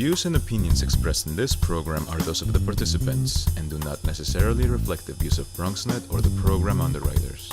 views and opinions expressed in this program are those of the participants and do not necessarily reflect the views of BronxNet or the program underwriters.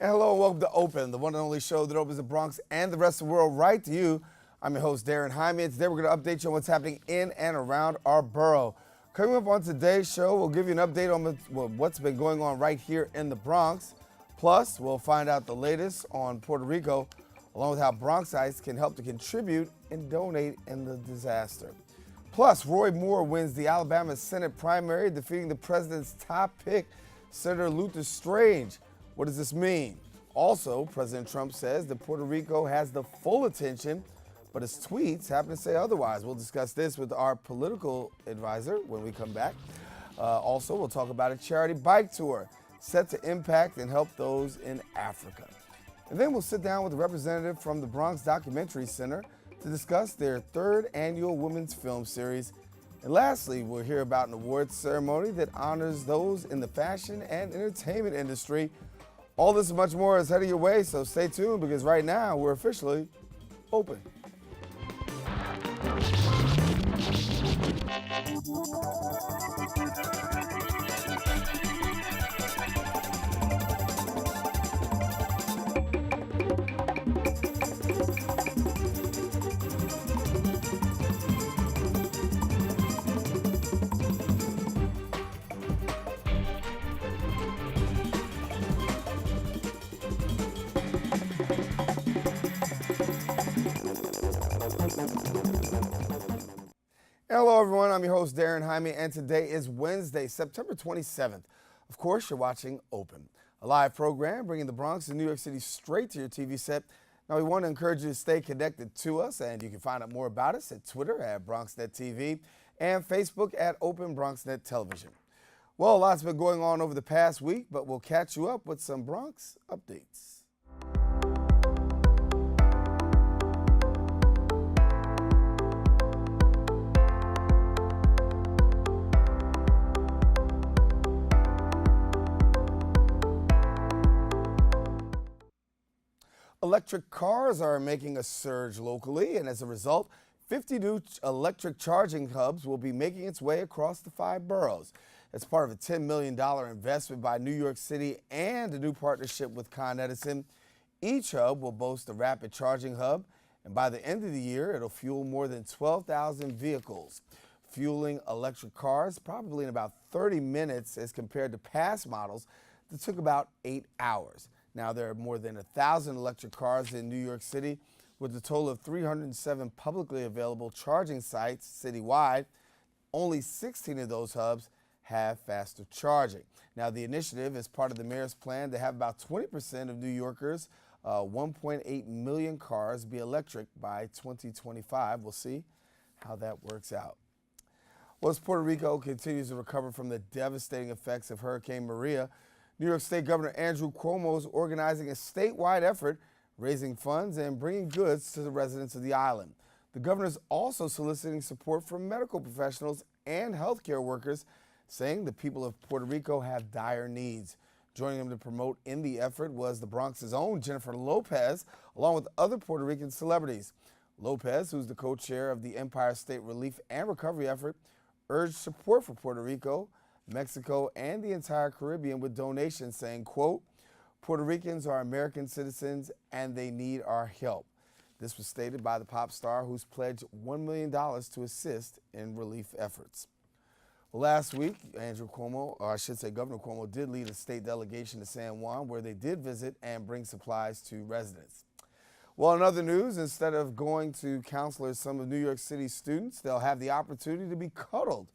And hello and welcome to Open, the one and only show that opens the Bronx and the rest of the world right to you. I'm your host, Daren Jaime, and today we're going to update you on what's happening in and around our borough. Coming up on today's show, we'll give you an update on what's been going on right here in the Bronx. Plus, we'll find out the latest on Puerto Rico, along with how Bronxites can help to contribute and donate in the disaster. Plus, Roy Moore wins the Alabama Senate primary, defeating the president's top pick, Senator Luther Strange. What does this mean? Also, President Trump says that Puerto Rico has the full attention, but his tweets happen to say otherwise. We'll discuss this with our political advisor when we come back. Also, we'll talk about a charity bike tour set to impact and help those in Africa. And then we'll sit down with a representative from the Bronx Documentary Center to discuss their third annual women's film series. And lastly, we'll hear about an awards ceremony that honors those in the fashion and entertainment industry. All this and much more is headed your way, so stay tuned because right now we're officially open. Hello everyone, I'm your host Daren Jaime, and today is Wednesday, September 27th. Of course, you're watching Open, a live program bringing the Bronx and New York City straight to your TV set. Now we want to encourage you to stay connected to us, and you can find out more about us at Twitter at BronxNetTV and Facebook at Open BronxNet Television. Well, lots been going on over the past week, but we'll catch you up with some Bronx updates. Electric cars are making a surge locally, and as a result, 50 new electric charging hubs will be making its way across the 5 boroughs. As part of a $10 million investment by New York City and a new partnership with Con Edison, each hub will boast a rapid charging hub, and by the end of the year, it'll fuel more than 12,000 vehicles. Fueling electric cars probably in about 30 minutes as compared to past models that took about 8 hours. Now, there are more than 1,000 electric cars in New York City, with a total of 307 publicly available charging sites citywide. Only 16 of those hubs have faster charging. Now, the initiative is part of the mayor's plan to have about 20% of New Yorkers' 1.8 million cars be electric by 2025. We'll see how that works out. Well, as Puerto Rico continues to recover from the devastating effects of Hurricane Maria, New York State Governor Andrew Cuomo is organizing a statewide effort, raising funds and bringing goods to the residents of the island. The governor is also soliciting support from medical professionals and healthcare workers, saying the people of Puerto Rico have dire needs. Joining him to promote in the effort was the Bronx's own Jennifer Lopez, along with other Puerto Rican celebrities. Lopez, who's the co-chair of the Empire State Relief and Recovery Effort, urged support for Puerto Rico, Mexico, and the entire Caribbean with donations, saying, quote, "Puerto Ricans are American citizens and they need our help." This was stated by the pop star, who's pledged $1 million to assist in relief efforts. Well, last week, Governor Cuomo did lead a state delegation to San Juan, where they did visit and bring supplies to residents. Well, in other news, instead of going to counselors, some of New York City students, they'll have the opportunity to be cuddled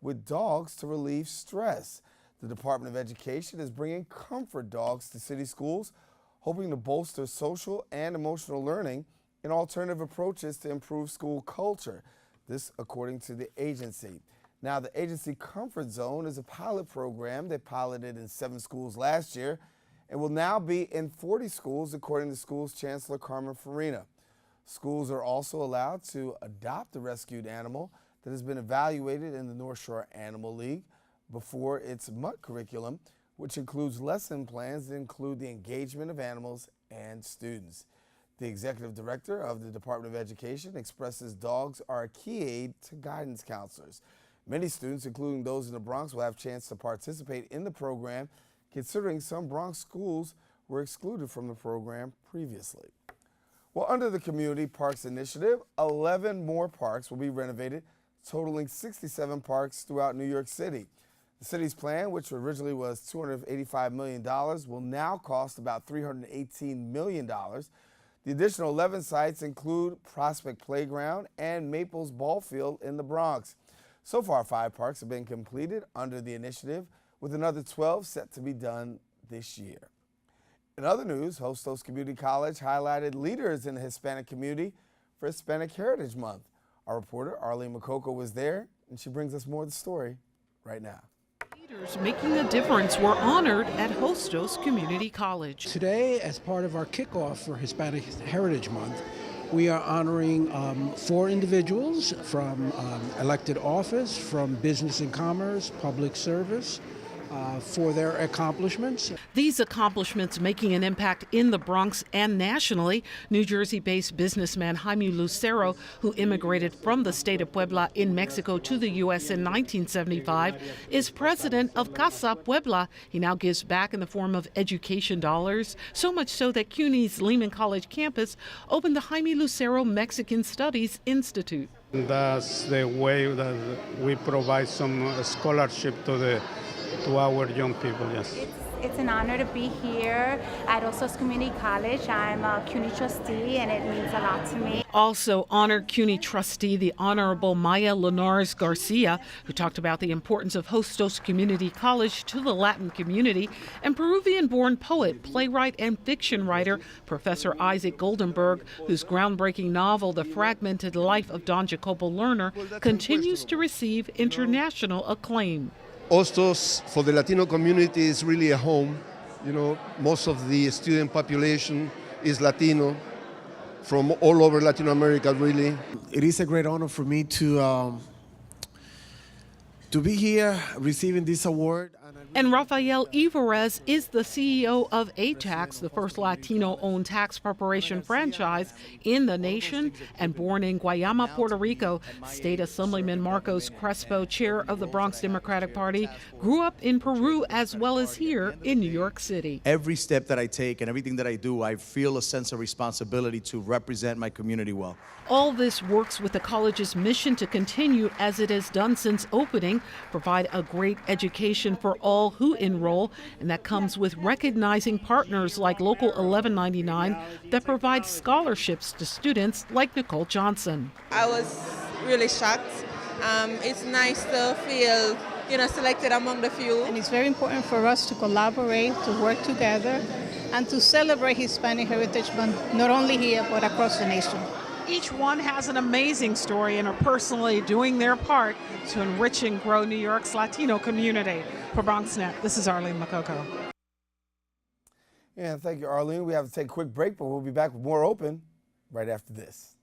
with dogs to relieve stress. The Department of Education is bringing comfort dogs to city schools, hoping to bolster social and emotional learning and alternative approaches to improve school culture. This according to the agency. Now, the agency Comfort Zone is a pilot program that piloted in 7 schools last year and will now be in 40 schools, according to schools Chancellor Carmen Farina. Schools are also allowed to adopt a rescued animal that has been evaluated in the North Shore Animal League before its MUT curriculum, which includes lesson plans that include the engagement of animals and students. The executive director of the Department of Education expresses dogs are a key aid to guidance counselors. Many students, including those in the Bronx, will have a chance to participate in the program, considering some Bronx schools were excluded from the program previously. Well, under the Community Parks Initiative, 11 more parks will be renovated, totaling 67 parks throughout New York City. The city's plan, which originally was $285 million, will now cost about $318 million. The additional 11 sites include Prospect Playground and Maples Ball Field in the Bronx. So far, 5 parks have been completed under the initiative, with another 12 set to be done this year. In other news, Hostos Community College highlighted leaders in the Hispanic community for Hispanic Heritage Month. Our reporter, Arlene Makoko, was there, and she brings us more of the story right now. Leaders making a difference were honored at Hostos Community College. Today, as part of our kickoff for Hispanic Heritage Month, we are honoring 4 individuals from elected office, from business and commerce, public service, for their accomplishments. These accomplishments making an impact in the Bronx and nationally. New Jersey-based businessman Jaime Lucero, who immigrated from the state of Puebla in Mexico to the U.S. in 1975, is president of Casa Puebla. He now gives back in the form of education dollars, so much so that CUNY's Lehman College campus opened the Jaime Lucero Mexican Studies Institute. That's the way that we provide some scholarship to our young people, yes. It's an honor to be here at Hostos Community College. I'm a CUNY trustee, and it means a lot to me. Also honored CUNY trustee, the Honorable Maya Linares Garcia, who talked about the importance of Hostos Community College to the Latin community, and Peruvian-born poet, playwright, and fiction writer, Professor Isaac Goldenberg, whose groundbreaking novel, The Fragmented Life of Don Jacobo Lerner, continues to receive international acclaim. Hostos, for the Latino community, is really a home. You know, most of the student population is Latino from all over Latin America, really. It is a great honor for me to be here receiving this award. And Rafael Ivarez is the CEO of ATAX, the first Latino-owned tax preparation franchise in the nation. And born in Guayama, Puerto Rico, State Assemblyman Marcos Crespo, chair of the Bronx Democratic Party, grew up in Peru as well as here in New York City. Every step that I take and everything that I do, I feel a sense of responsibility to represent my community well. All this works with the college's mission to continue, as it has done since opening, provide a great education for all who enroll, and that comes with recognizing partners like Local 1199 that provide scholarships to students like Nicole Johnson. I was really shocked. It's nice to feel, selected among the few. And it's very important for us to collaborate, to work together, and to celebrate Hispanic Heritage Month, not only here, but across the nation. Each one has an amazing story and are personally doing their part to enrich and grow New York's Latino community. For BronxNet, this is Arlene Makoko. Yeah, thank you, Arlene. We have to take a quick break, but we'll be back with more Open right after this.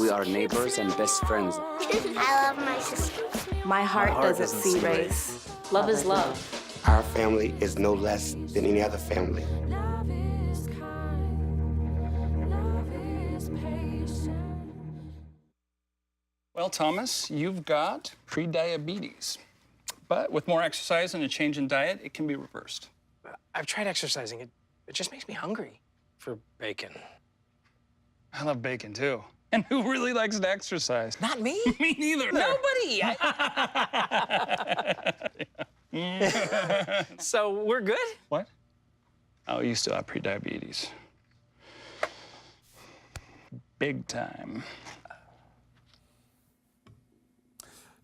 We are neighbors and best friends. I love my sister. My heart doesn't see race. Love is love. Our family is no less than any other family. Well, Thomas, you've got pre-diabetes. But with more exercise and a change in diet, it can be reversed. I've tried exercising. It just makes me hungry for bacon. I love bacon, too. And who really likes to exercise? Not me. Me neither. Nobody. So we're good? What? Oh, you still have pre-diabetes. big time.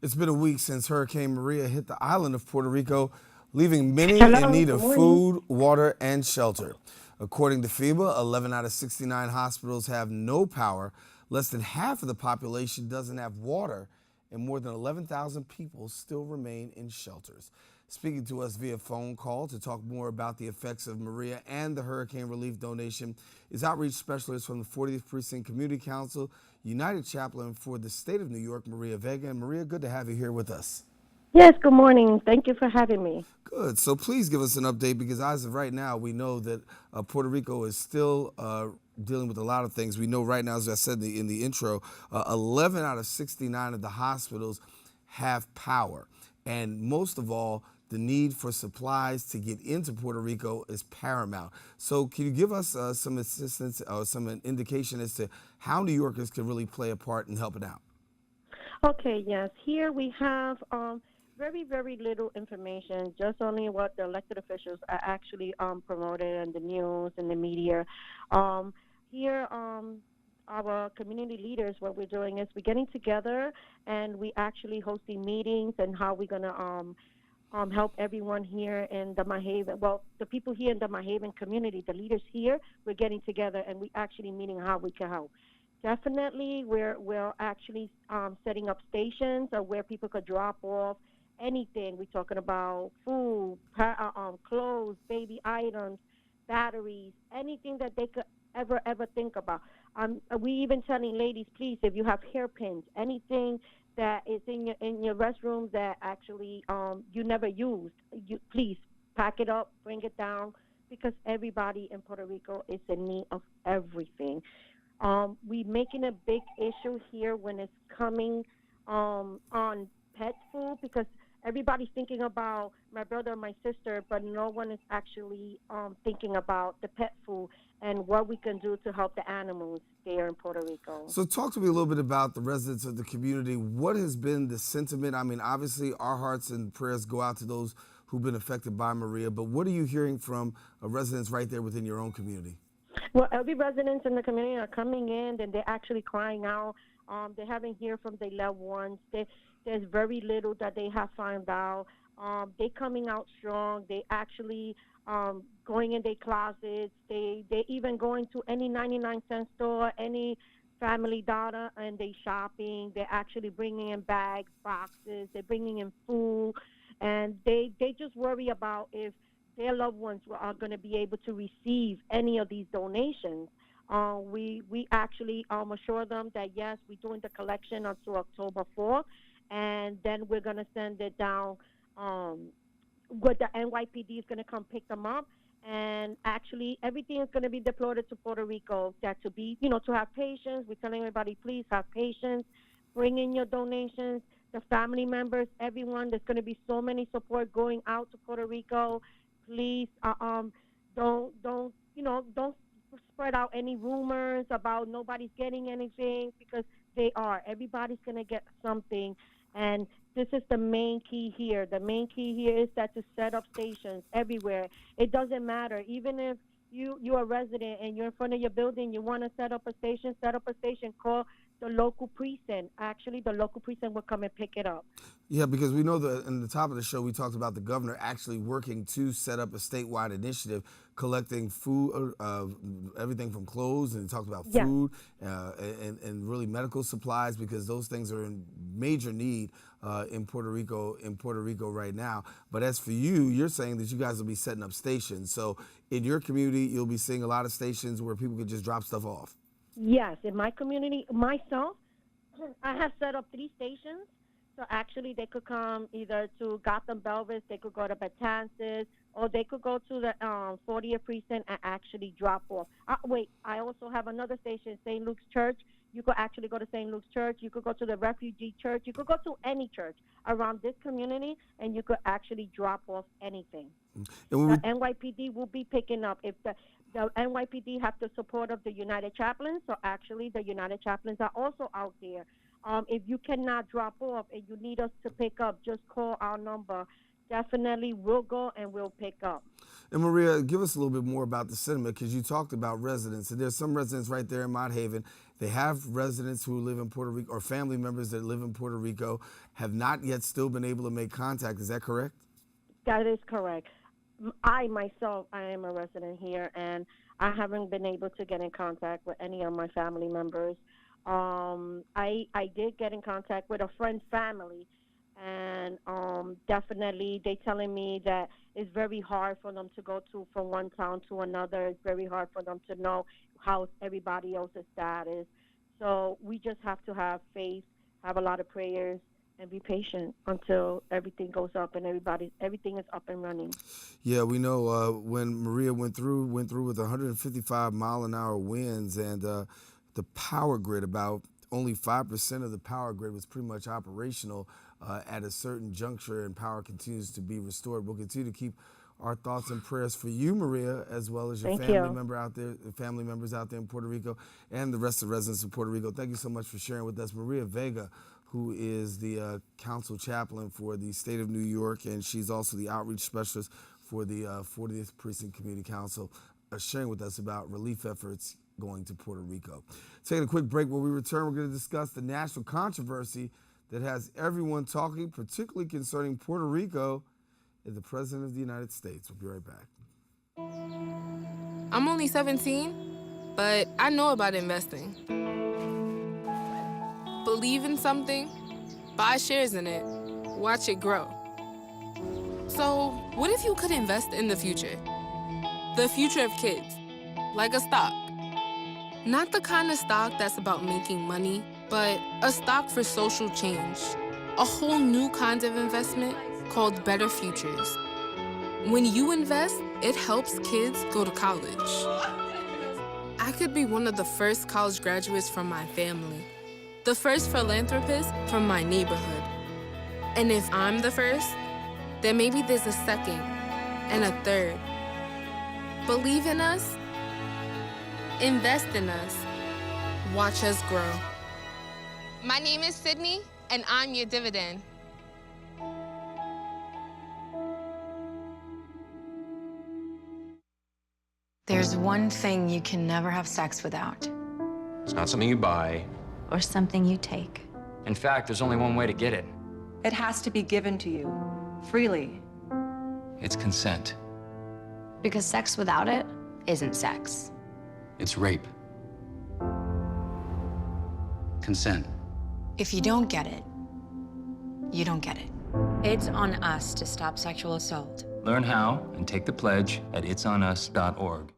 It's been a week since Hurricane Maria hit the island of Puerto Rico, leaving many in need of food, water, and shelter. According to FEMA, 11 out of 69 hospitals have no power, less than half of the population doesn't have water, and more than 11,000 people still remain in shelters. Speaking to us via phone call to talk more about the effects of Maria and the hurricane relief donation is outreach specialist from the 40th Precinct Community Council, United Chaplain for the state of New York, Maria Vega. And Maria, good to have you here with us. Yes, good morning. Thank you for having me. Good. So please give us an update, because as of right now, we know that Puerto Rico is still dealing with a lot of things. We know right now, as I said in the intro, 11 out of 69 of the hospitals have power. And most of all, the need for supplies to get into Puerto Rico is paramount. So can you give us some assistance or some indication as to how New Yorkers can really play a part in helping out? Okay, yes. Here we have very, very little information, just only what the elected officials are actually promoted in the news and the media. Here, our community leaders, what we're doing is we're getting together and we actually hosting meetings and how we're going to help everyone here in the Mahaven. Well, the people here in the Mahaven community, the leaders here, we're getting together and we're actually meeting how we can help. Definitely, we're actually setting up stations where people could drop off anything. We're talking about food, clothes, baby items, batteries, anything that they could ever think about. We even telling ladies, please, if you have hairpins, anything that is in your restrooms that actually you never used, please pack it up, bring it down, because everybody in Puerto Rico is in need of everything. We're making a big issue here when it's coming on pet food, because everybody's thinking about my brother and my sister, but no one is actually thinking about the pet food and what we can do to help the animals there in Puerto Rico. So talk to me a little bit about the residents of the community. What has been the sentiment? I mean, obviously our hearts and prayers go out to those who've been affected by Maria, but what are you hearing from residents right there within your own community? Well, every residents in the community are coming in and they're actually crying out. They haven't heard from their loved ones. There's very little that they have found out. They coming out strong. They actually going in their closets. They even going to any 99-cent store, any Family Dollar, and they shopping. They're actually bringing in bags, boxes. They're bringing in food, and they just worry about if their loved ones are going to be able to receive any of these donations. We actually assure them that, yes, we're doing the collection until October 4th, and then we're going to send it down where the NYPD is going to come pick them up. And actually, everything is going to be deployed to Puerto Rico. That to be, to have patience. We're telling everybody, please have patience. Bring in your donations. The family members, everyone. There's going to be so many support going out to Puerto Rico. Please, don't spread out any rumors about nobody's getting anything, because they are. Everybody's going to get something. And this is the main key here. The main key here is that to set up stations everywhere. It doesn't matter. Even if you're a resident and you're in front of your building, you want to set up a station, call the local precinct. Actually, the local precinct will come and pick it up. Yeah, because we know that in the top of the show, we talked about the governor actually working to set up a statewide initiative collecting food, everything from clothes, and talked about food and really medical supplies, because those things are in major need in Puerto Rico right now. But as for you, you're saying that you guys will be setting up stations. So in your community, you'll be seeing a lot of stations where people can just drop stuff off. Yes, in my community, myself, I have set up 3 stations. So actually, they could come either to Gotham Belvis, they could go to Betances, or they could go to the 40th Precinct and actually drop off. I also have another station, St. Luke's Church. You could actually go to St. Luke's Church. You could go to the Refugee Church. You could go to any church around this community, and you could actually drop off anything. The NYPD will be picking up. If the NYPD have the support of the United Chaplains, so actually the United Chaplains are also out there. If you cannot drop off and you need us to pick up, just call our number. Definitely we'll go and we'll pick up. And Maria, give us a little bit more about the cinema, because you talked about residents, and there's some residents right there in Mott Haven They have residents who live in Puerto Rico, or family members that live in Puerto Rico, have not yet still been able to make contact. Is that correct? That is correct. I myself, I am a resident here, and I haven't been able to get in contact with any of my family members. I did get in contact with a friend's family, and definitely they telling me that it's very hard for them to go to from one town to another. It's very hard for them to know how everybody else's status. So we just have to have faith, have a lot of prayers, and be patient until everything goes up and everything is up and running. Yeah, we know when Maria went through with 155-mile-an-hour winds, and the power grid, about only 5% of the power grid was pretty much operational at a certain juncture, and power continues to be restored. We'll continue to keep our thoughts and prayers for you, Maria, as well as your family members out there in Puerto Rico, and the rest of the residents of Puerto Rico. Thank you so much for sharing with us. Maria Vega, who is the council chaplain for the state of New York, and she's also the outreach specialist for the 40th Precinct Community Council, sharing with us about relief efforts going to Puerto Rico. Taking a quick break. When we return, we're going to discuss the national controversy that has everyone talking, particularly concerning Puerto Rico and the President of the United States. We'll be right back. I'm only 17, but I know about investing. Believe in something, buy shares in it, watch it grow. So, what if you could invest in the future? The future of kids, like a stock. Not the kind of stock that's about making money, but a stock for social change. A whole new kind of investment called Better Futures. When you invest, it helps kids go to college. I could be one of the first college graduates from my family, the first philanthropist from my neighborhood. And if I'm the first, then maybe there's a second and a third. Believe in us, invest in us, watch us grow. My name is Sydney, and I'm your dividend. There's one thing you can never have sex without. It's not something you buy. Or something you take. In fact, there's only one way to get it. It has to be given to you, freely. It's consent. Because sex without it isn't sex. It's rape. Consent. If you don't get it, you don't get it. It's on us to stop sexual assault. Learn how and take the pledge at itsonus.org.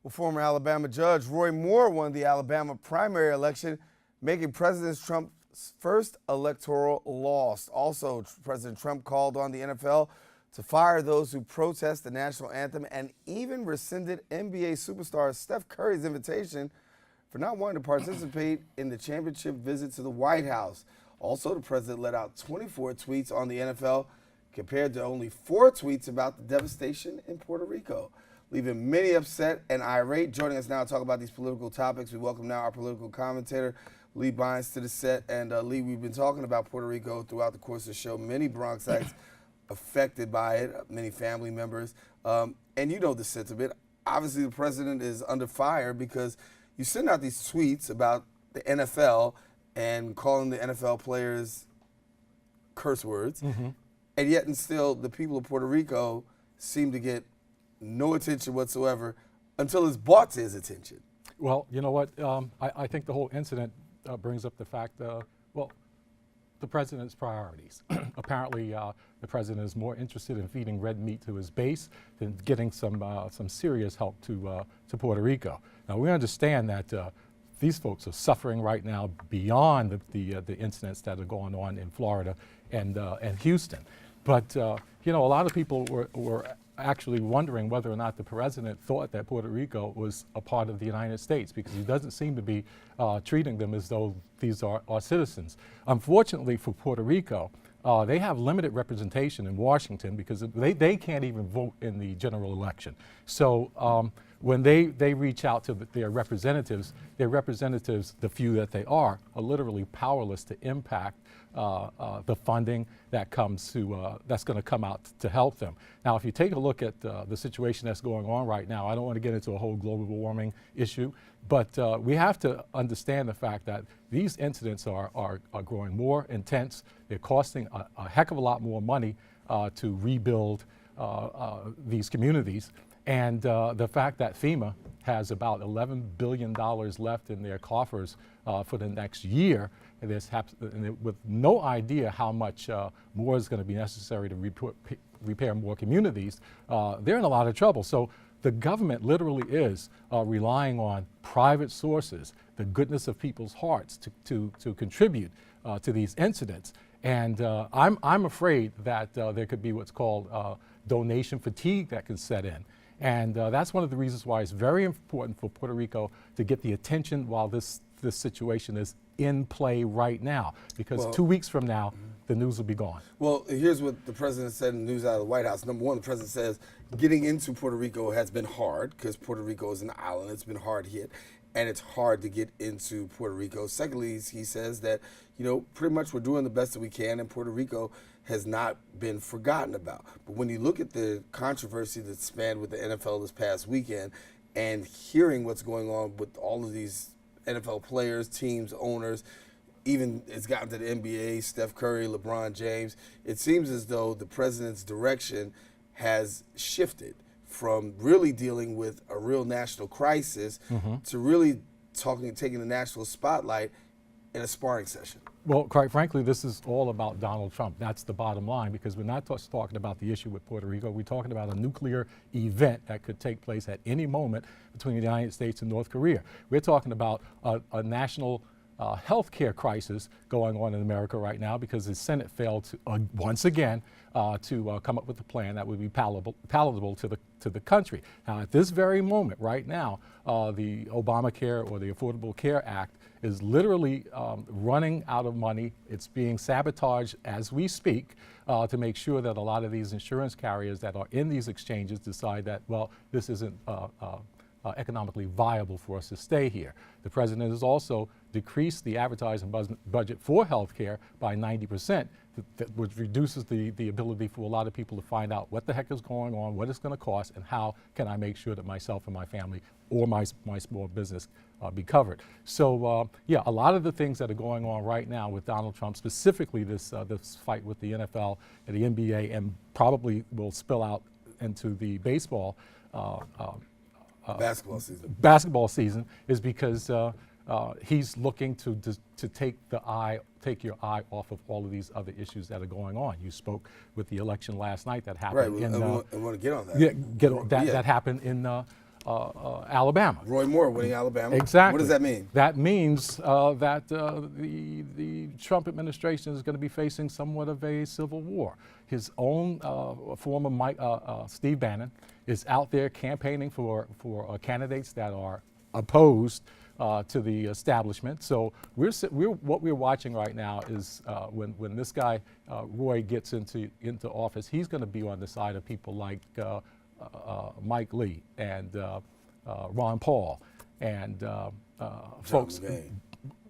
Well, former Alabama Judge Roy Moore won the Alabama primary election, making President Trump's first electoral loss. Also, President Trump called on the NFL to fire those who protest the national anthem, and even rescinded NBA superstar Steph Curry's invitation for not wanting to participate in the championship visit to the White House. Also, the president let out 24 tweets on the NFL, compared to only 4 tweets about the devastation in Puerto Rico, leaving many upset and irate. Joining us now to talk about these political topics, we welcome now our political commentator, Lee Bines, to the set. And Lee, we've been talking about Puerto Rico throughout the course of the show. Many Bronxites affected by it, many family members. And you know the sentiment. Obviously, the president is under fire because you send out these tweets about the NFL and calling the NFL players curse words. Mm-hmm. And yet and still, the people of Puerto Rico seem to get no attention whatsoever until it's brought to his attention. Well, you know what? I think the whole incident brings up the fact, well, the president's priorities. Apparently, the president is more interested in feeding red meat to his base than getting some serious help to Puerto Rico. Now, we understand that these folks are suffering right now beyond the incidents that are going on in Florida and Houston. But you know, a lot of people were actually wondering whether or not the president thought that Puerto Rico was a part of the United States, because he doesn't seem to be treating them as though these are citizens. Unfortunately for Puerto Rico, they have limited representation in Washington because they can't even vote in the general election. So when they reach out to their representatives, the few that they are literally powerless to impact the funding that comes to that's going to come out to help them. Now, if you take a look at the situation that's going on right now, I don't want to get into a whole global warming issue, but we have to understand the fact that these incidents are growing more intense. They're costing a heck of a lot more money to rebuild these communities. And the fact that FEMA has about $11 billion left in their coffers for the next year, and with no idea how much more is going to be necessary to repair more communities, they're in a lot of trouble. So the government literally is relying on private sources, the goodness of people's hearts to contribute to these incidents. And I'm afraid that there could be what's called donation fatigue that can set in. And that's one of the reasons why it's very important for Puerto Rico to get the attention while this situation is in play right now, because 2 weeks from now, the news will be gone. Well, here's what the president said in the news out of the White House. Number one, the president says getting into Puerto Rico has been hard because Puerto Rico is an island. It's been hard hit, and it's hard to get into Puerto Rico. Secondly, he says that, pretty much we're doing the best that we can, and Puerto Rico has not been forgotten about. But when you look at the controversy that spanned with the NFL this past weekend and hearing what's going on with all of these NFL players, teams, owners, even it's gotten to the NBA, Steph Curry, LeBron James, it seems as though the president's direction has shifted from really dealing with a real national crisis to really taking the national spotlight in a sparring session. Well, quite frankly, this is all about Donald Trump. That's the bottom line, because we're not just talking about the issue with Puerto Rico. We're talking about a nuclear event that could take place at any moment between the United States and North Korea. We're talking about a national health care crisis going on in America right now because the Senate failed to, once again to come up with a plan that would be palatable to the country. Now, at this very moment, right now, the Obamacare or the Affordable Care Act is literally running out of money. It's being sabotaged as we speak to make sure that a lot of these insurance carriers that are in these exchanges decide that, well, this isn't economically viable for us to stay here. The president has also decreased the advertising budget for health care by 90%, which reduces the ability for a lot of people to find out what the heck is going on, what it's going to cost, and how can I make sure that myself and my family or my small business be covered. So yeah, a lot of the things that are going on right now with Donald Trump, specifically this fight with the NFL and the NBA, and probably will spill out into the baseball basketball season, is because he's looking to take your eye off of all of these other issues that are going on. You spoke with the election last night that happened. Right, I want to get on that. Yeah, that happened in Alabama. Roy Moore winning Alabama. Exactly. What does that mean? That means that the Trump administration is going to be facing somewhat of a civil war. His own former Steve Bannon is out there campaigning for candidates that are opposed to the establishment. So what we're watching right now is when this guy Roy gets into office, he's going to be on the side of people like Mike Lee and Ron Paul and folks.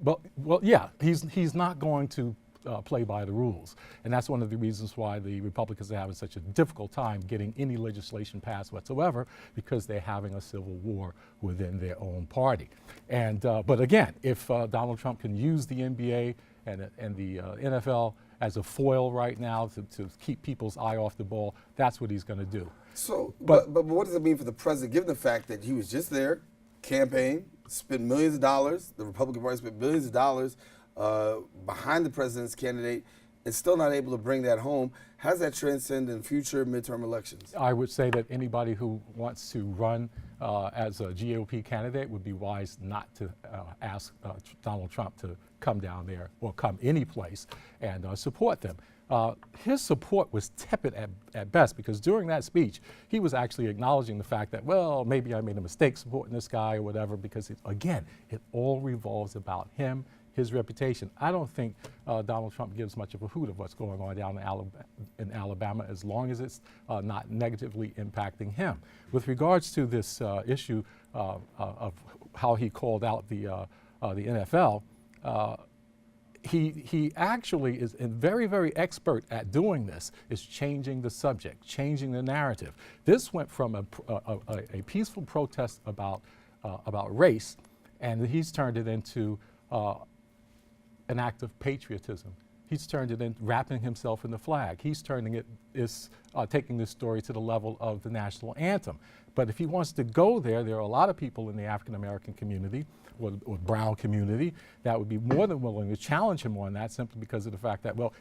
Well, yeah, he's not going to play by the rules, and that's one of the reasons why the Republicans are having such a difficult time getting any legislation passed whatsoever, because they're having a civil war within their own party. And but again, if Donald Trump can use the NBA and the NFL as a foil right now to keep people's eye off the ball, that's what he's going to do. So, but what does it mean for the president, given the fact that he was just there, campaign, spent millions of dollars, the Republican Party spent millions of dollars behind the president's candidate, and still not able to bring that home? How does that transcend in future midterm elections? I would say that anybody who wants to run as a GOP candidate would be wise not to ask Donald Trump to come down there or come any place and support them. His support was tepid at best, because during that speech, he was actually acknowledging the fact that, well, maybe I made a mistake supporting this guy or whatever, because again, it all revolves about him his reputation. I don't think Donald Trump gives much of a hoot of what's going on down in Alabama as long as it's not negatively impacting him. With regards to this issue of how he called out the NFL, he actually is very, very expert at doing this, is changing the subject, changing the narrative. This went from a peaceful protest about race, and he's turned it into an act of patriotism. He's turned it in, wrapping himself in the flag. He's turning it, taking this story to the level of the national anthem. But if he wants to go there are a lot of people in the African American community or brown community that would be more than willing to challenge him on that, simply because of the fact that, well,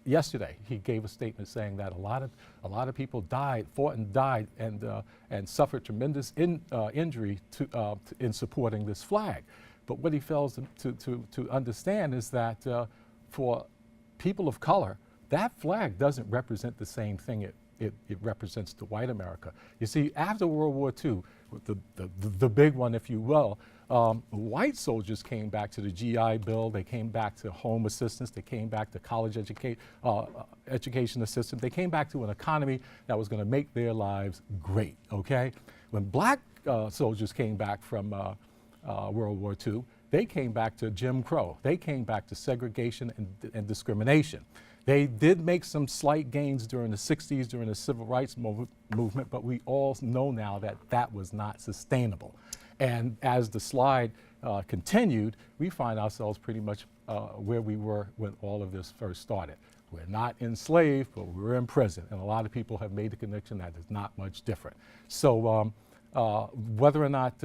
yesterday he gave a statement saying that a lot of people fought and died and suffered tremendous injury in supporting this flag. But what he fails to understand is that for people of color, that flag doesn't represent the same thing it represents to white America. You see, after World War II, the big one, if you will, white soldiers came back to the GI Bill, they came back to home assistance, they came back to college education assistance, they came back to an economy that was going to make their lives great, okay? When black soldiers came back from World War II, they came back to Jim Crow. They came back to segregation and discrimination. They did make some slight gains during the 60s, during the civil rights movement, but we all know now that that was not sustainable. And as the slide continued, we find ourselves pretty much where we were when all of this first started. We're not enslaved, but we're in prison. And a lot of people have made the connection that it's not much different. So whether or not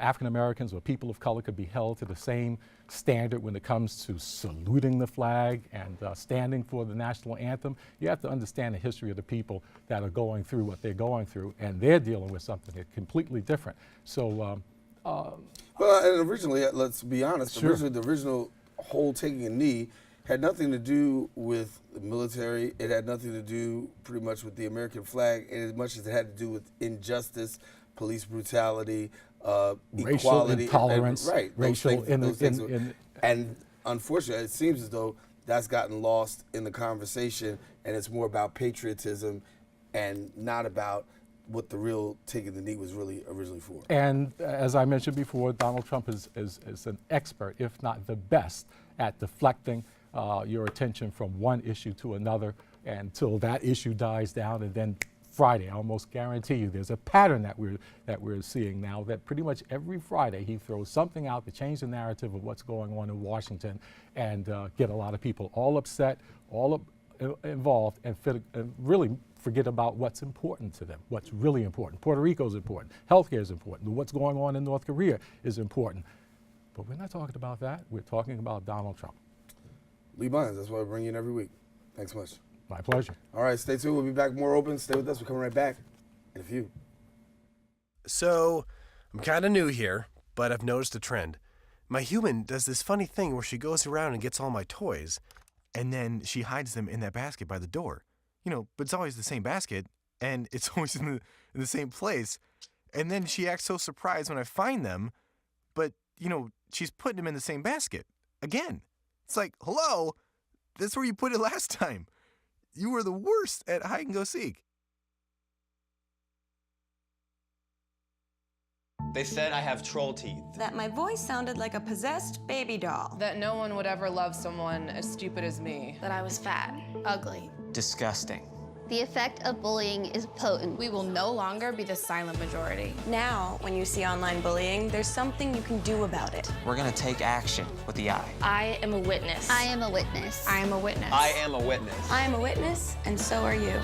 African Americans or people of color could be held to the same standard when it comes to saluting the flag and standing for the national anthem, you have to understand the history of the people that are going through what they're going through, and they're dealing with something that's completely different. So, well, and originally, let's be honest, sure. Originally the original whole taking a knee had nothing to do with the military. It had nothing to do pretty much with the American flag, as much as it had to do with injustice, police brutality, racial equality, intolerance, right? Racial and unfortunately, it seems as though that's gotten lost in the conversation, and it's more about patriotism and not about what the real taking the knee was really originally for. And as I mentioned before, Donald Trump is an expert, if not the best, at deflecting your attention from one issue to another until that issue dies down, and then Friday, I almost guarantee you, there's a pattern that we're seeing now, that pretty much every Friday he throws something out to change the narrative of what's going on in Washington and get a lot of people all upset, involved, and really forget about what's important to them, what's really important. Puerto Rico is important, healthcare is important, what's going on in North Korea is important. But we're not talking about that, we're talking about Donald Trump. Lee Bines, that's why I bring you in every week. Thanks much. My pleasure. All right, stay tuned. We'll be back more open. Stay with us. We're coming right back in a few. So, I'm kind of new here, but I've noticed a trend. My human does this funny thing where she goes around and gets all my toys, and then she hides them in that basket by the door. You know, but it's always the same basket, and it's always in the same place. And then she acts so surprised when I find them, but, you know, she's putting them in the same basket again. It's like, hello, that's where you put it last time. You were the worst at hide and go seek. They said I have troll teeth. That my voice sounded like a possessed baby doll. That no one would ever love someone as stupid as me. That I was fat, ugly. Disgusting. The effect of bullying is potent. We will no longer be the silent majority. Now, when you see online bullying, there's something you can do about it. We're gonna take action with the I. I am a witness. I am a witness. I am a witness. I am a witness. I am a witness, and so are you.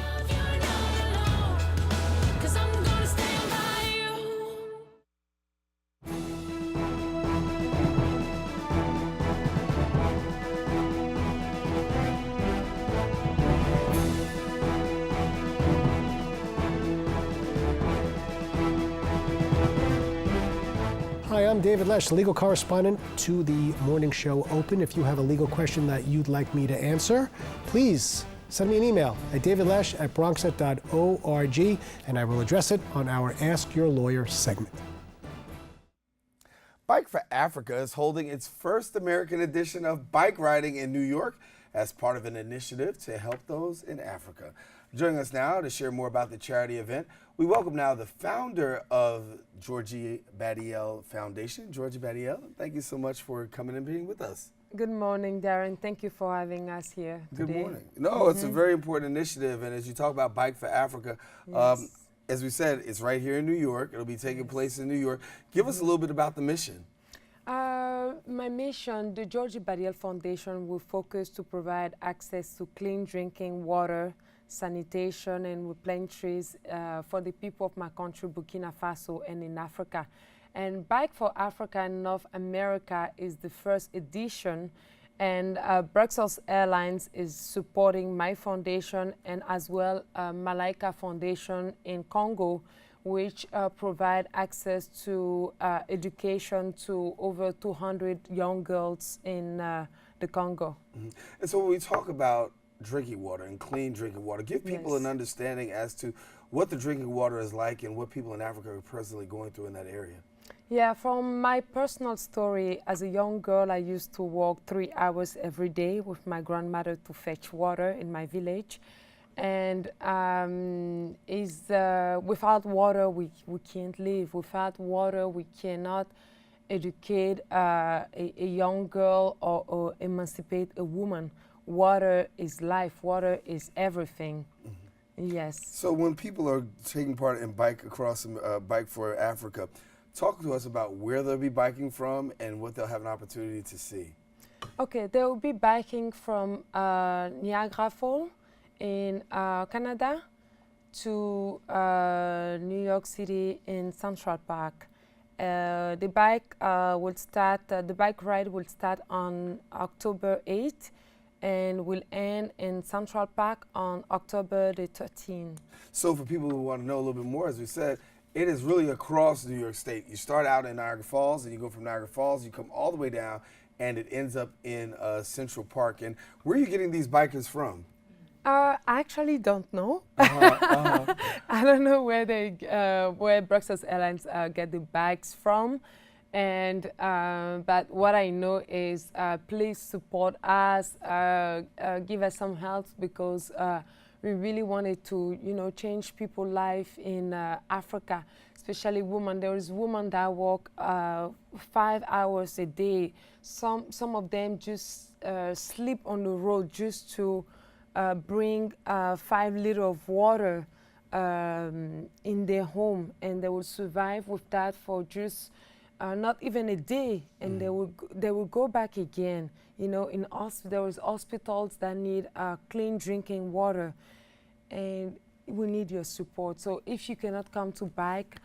Hi, I'm David Lesh, legal correspondent to the Morning Show Open. If you have a legal question that you'd like me to answer, please send me an email at davidlesh@bronxnet.org, and I will address it on our Ask Your Lawyer segment. Bike for Africa is holding its first American edition of bike riding in New York as part of an initiative to help those in Africa. Joining us now to share more about the charity event, we welcome now the founder of Georgie Badiel Foundation, Georgie Badiel. Thank you so much for coming and being with us. Good morning, Darren. Thank you for having us here today. Good morning. No, it's a very important initiative, and as you talk about Bike for Africa, as we said, it's right here in New York. It'll be taking place in New York. Give us a little bit about the mission. My mission, the Georgie Badiel Foundation, will focus to provide access to clean drinking water, sanitation, and we plant trees for the people of my country, Burkina Faso, and in Africa. And Bike for Africa in North America is the first edition, and Brussels Airlines is supporting my foundation and as well Malaika Foundation in Congo, which provide access to education to over 200 young girls in the Congo. And so when we talk about drinking water and clean drinking water, give people an understanding as to what the drinking water is like and what people in Africa are presently going through in that area. Yeah, from my personal story, as a young girl, I used to walk 3 hours every day with my grandmother to fetch water in my village. And without water, we can't live. Without water, we cannot educate a young girl or emancipate a woman. Water is life. Water is everything. Yes. So when people are taking part in Bike for Africa, talk to us about where they'll be biking from and what they'll have an opportunity to see. Okay, they will be biking from Niagara Falls in Canada to New York City in Central Park. The bike ride will start on October 8th and will end in Central Park on October the 13th. So for people who want to know a little bit more, as we said, it is really across New York State. You start out in Niagara Falls, and you go from Niagara Falls, you come all the way down, and it ends up in Central Park. And where are you getting these bikers from? I actually don't know. I don't know where Brussels Airlines get the bags from, and but what I know is please support us, give us some help, because we really wanted to, change people's life in Africa, especially women. There is women that walk 5 hours a day. Some of them just sleep on the road just to bring 5 liters of water in their home, and they will survive with that for just not even a day, and they will go back again. There is hospitals that need clean drinking water, and we need your support. So if you cannot come to Bike,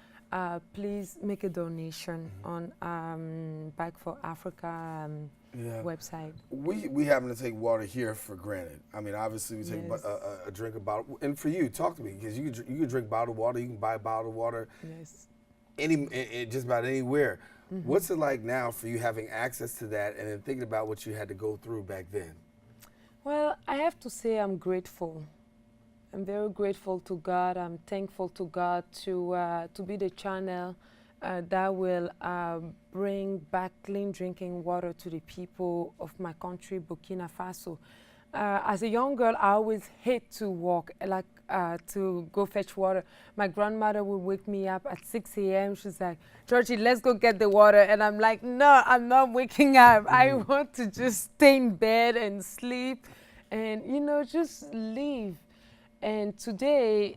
please make a donation on Bike for Africa website. We happen to take water here for granted. I mean, obviously we take a drink of bottled. And for you, talk to me, because you can drink bottled water. You can buy bottled water. Just about anywhere. What's it like now for you having access to that, and then thinking about what you had to go through back then? Well, I have to say I'm grateful. I'm very grateful to God. I'm thankful to God to be the channel that will bring back clean drinking water to the people of my country, Burkina Faso. As a young girl, I always hate to walk, to go fetch water. My grandmother would wake me up at 6 a.m. She's like, Georgie, let's go get the water. And I'm like, no, I'm not waking up. I want to just stay in bed and sleep and, just live. And today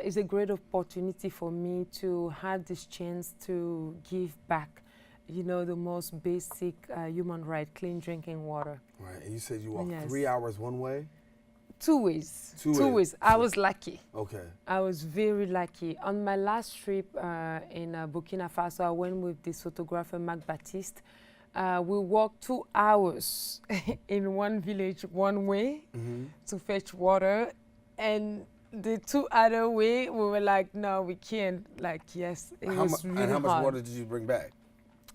is a great opportunity for me to have this chance to give back, the most basic human right, clean drinking water. Right, and you said you walked 3 hours one way? 2 ways. Two ways. I was lucky. Okay. I was very lucky. On my last trip in Burkina Faso, I went with this photographer, Marc Baptiste. We walked 2 hours in one village one way to fetch water. And the 2 other way, we were like, no, we can't. It was really hard. And how much water did you bring back?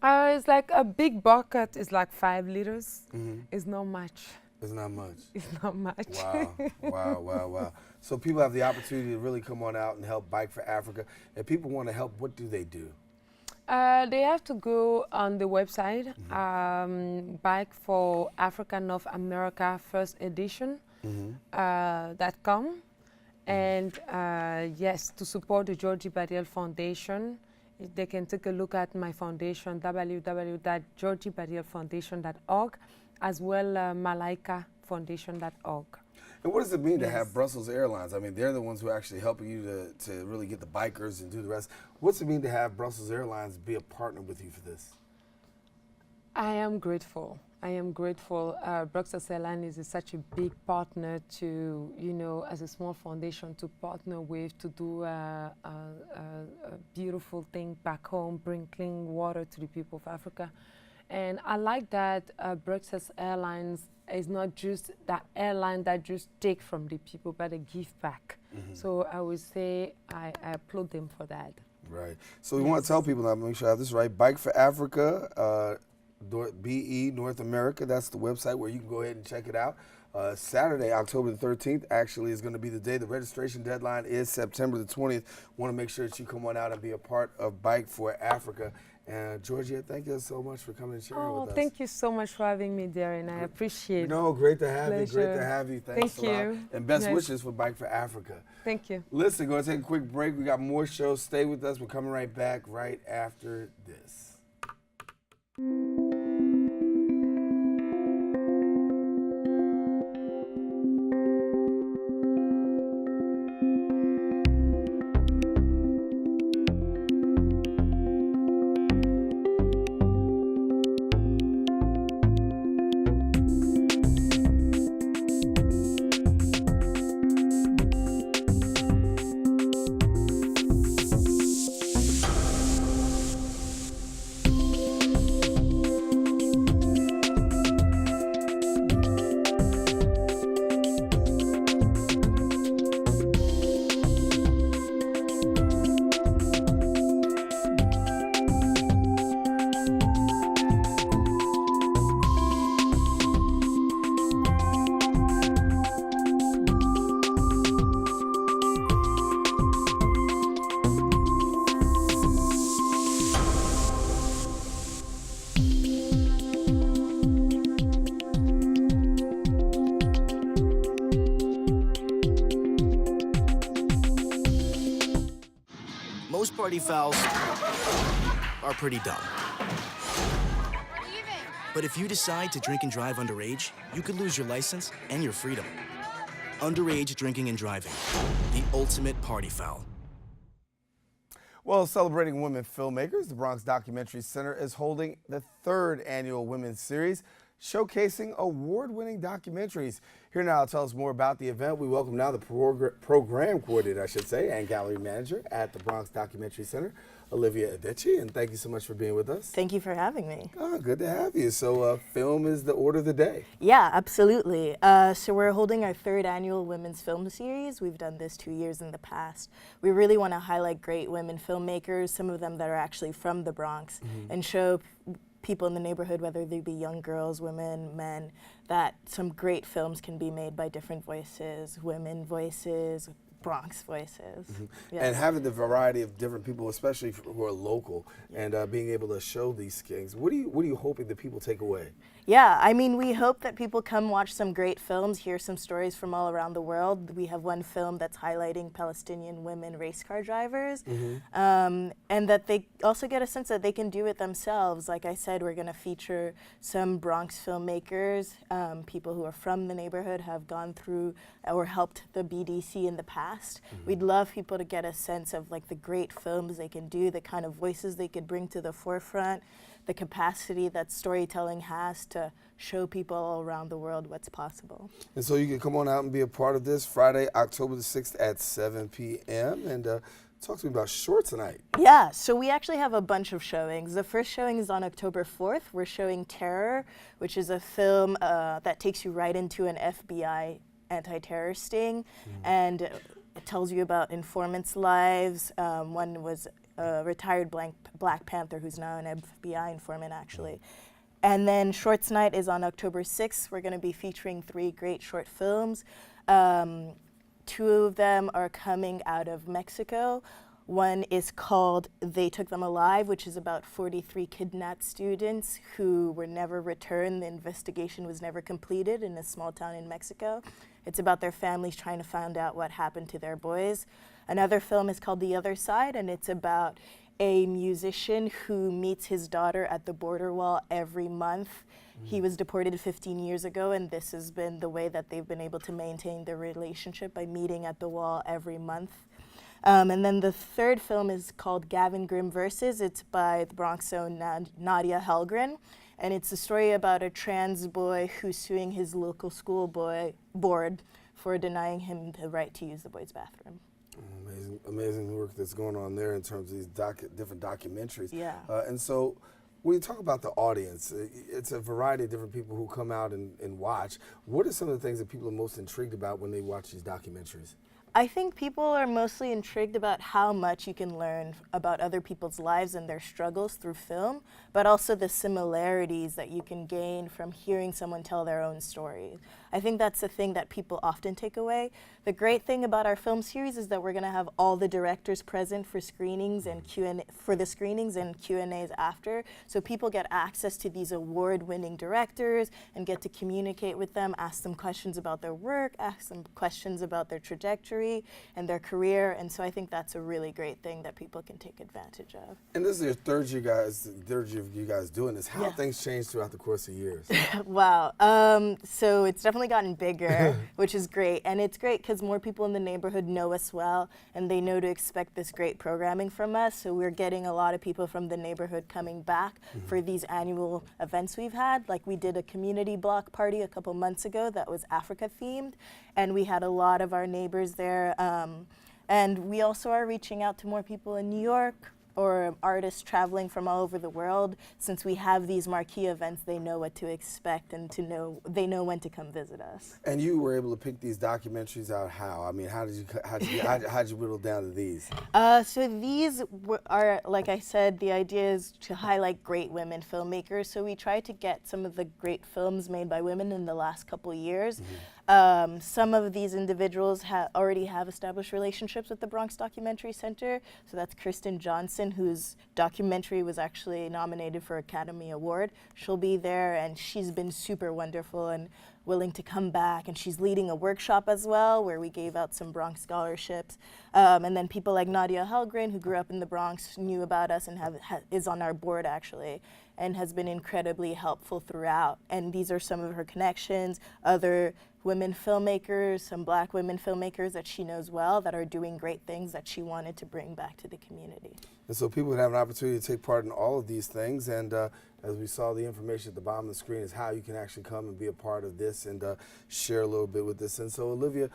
It's like a big bucket is like 5 liters. It's not much. It's not much. It's not much. Wow. So people have the opportunity to really come on out and help Bike for Africa. If people want to help, what do they do? They have to go on the website, Bike for Africa North America First Edition .com, and yes, to support the Georgie Badiel Foundation, they can take a look at my foundation, www.georgiebadielfoundation.org, as well malaikafoundation.org. And what does it mean to have Brussels Airlines? I mean, they're the ones who are actually helping you to really get the bikers and do the rest. What's it mean to have Brussels Airlines be a partner with you for this? I am grateful. I am grateful. Brussels Airlines is such a big partner to, you know, as a small foundation to partner with, to do a beautiful thing back home, bring clean water to the people of Africa. And I like that Brussels Airlines is not just that airline that just take from the people, but they give back. So I would say I applaud them for that. Right. So we want to tell people now, make sure I have this right, Bike for Africa, BE North America, that's the website where you can go ahead and check it out. Saturday, October the 13th, actually is going to be the day. The registration deadline is September the 20th. Want to make sure that you come on out and be a part of Bike for Africa. And Georgia, thank you so much for coming and sharing with us. Thank you so much for having me, Daren. I appreciate it. No, great to have Pleasure. you. Great to have you. Thanks Thank a lot. you. And best Yes. wishes for Bike for Africa. Thank you. Listen, going to take a quick break. We got more shows. Stay with us. We're coming right back right after this. Most party fouls are pretty dumb. But if you decide to drink and drive underage, you could lose your license and your freedom. Underage drinking and driving, the ultimate party foul. Well, celebrating women filmmakers, the Bronx Documentary Center is holding the 3rd annual Women's Series, showcasing award-winning documentaries. Here now to tell us more about the event, we welcome now the program coordinator, I should say, and gallery manager at the Bronx Documentary Center, Olivia Adechi, and thank you so much for being with us. Thank you for having me. Oh, good to have you. So film is the order of the day. Yeah, absolutely. So we're holding our 3rd annual Women's Film Series. We've done this 2 years in the past. We really want to highlight great women filmmakers, some of them that are actually from the Bronx, and show people in the neighborhood, whether they be young girls, women, men, that some great films can be made by different voices, women voices, Bronx voices. Yes. And having the variety of different people, especially who are local, and being able to show these things. What are you hoping that people take away? Yeah, I mean, we hope that people come watch some great films, hear some stories from all around the world. We have one film that's highlighting Palestinian women race car drivers, and that they also get a sense that they can do it themselves. Like I said, we're going to feature some Bronx filmmakers, people who are from the neighborhood, have gone through or helped the BDC in the past. We'd love people to get a sense of like the great films they can do, the kind of voices they could bring to the forefront, the capacity that storytelling has to show people all around the world what's possible. And so you can come on out and be a part of this Friday, October the 6th at 7 p.m. And talk to me about short tonight. Yeah, so we actually have a bunch of showings. The first showing is on October 4th. We're showing Terror, which is a film that takes you right into an FBI anti-terror sting, and it tells you about informants' lives. One was a retired Black Panther who's now an FBI informant, actually. And then Shorts Night is on October 6th. We're going to be featuring 3 great short films. 2 of them are coming out of Mexico. One is called They Took Them Alive, which is about 43 kidnapped students who were never returned. The investigation was never completed in a small town in Mexico. It's about their families trying to find out what happened to their boys. Another film is called The Other Side, and it's about a musician who meets his daughter at the border wall every month. He was deported 15 years ago, and this has been the way that they've been able to maintain their relationship, by meeting at the wall every month. And then the third film is called Gavin Grimm Versus. It's by the Bronx own Nadia Helgren, and it's a story about a trans boy who's suing his local school board for denying him the right to use the boys' bathroom. Amazing work that's going on there in terms of these different documentaries. Yeah. And so when you talk about the audience, it's a variety of different people who come out and watch. What are some of the things that people are most intrigued about when they watch these documentaries? I think people are mostly intrigued about how much you can learn about other people's lives and their struggles through film, but also the similarities that you can gain from hearing someone tell their own story. I think that's the thing that people often take away. The great thing about our film series is that we're going to have all the directors present for screenings and Q&As after, so people get access to these award-winning directors and get to communicate with them, ask them questions about their work, ask them questions about their trajectory and their career, and so I think that's a really great thing that people can take advantage of. And this is your third year of you guys doing this. How have things changed throughout the course of years? Wow. So it's definitely gotten bigger, which is great. And it's great because more people in the neighborhood know us well, and they know to expect this great programming from us. So we're getting a lot of people from the neighborhood coming back for these annual events we've had. Like we did a community block party a couple months ago that was Africa themed, and we had a lot of our neighbors there. And we also are reaching out to more people in New York, or artists traveling from all over the world. Since we have these marquee events, they know what to expect, and they know when to come visit us. And you were able to pick these documentaries out how? I mean, how'd you whittle down to these? So these are, like I said, the idea is to highlight great women filmmakers. So we try to get some of the great films made by women in the last couple years. Some of these individuals already have established relationships with the Bronx Documentary Center. So that's Kristen Johnson, whose documentary was actually nominated for Academy Award. She'll be there, and she's been super wonderful and willing to come back. And she's leading a workshop as well, where we gave out some Bronx scholarships. And then people like Nadia Helgren, who grew up in the Bronx, knew about us and is on our board actually, and has been incredibly helpful throughout. And these are some of her connections, other women filmmakers, some Black women filmmakers that she knows well that are doing great things that she wanted to bring back to the community. And so people would have an opportunity to take part in all of these things, and as we saw, the information at the bottom of the screen is how you can actually come and be a part of this and share a little bit with this. And so Olivia,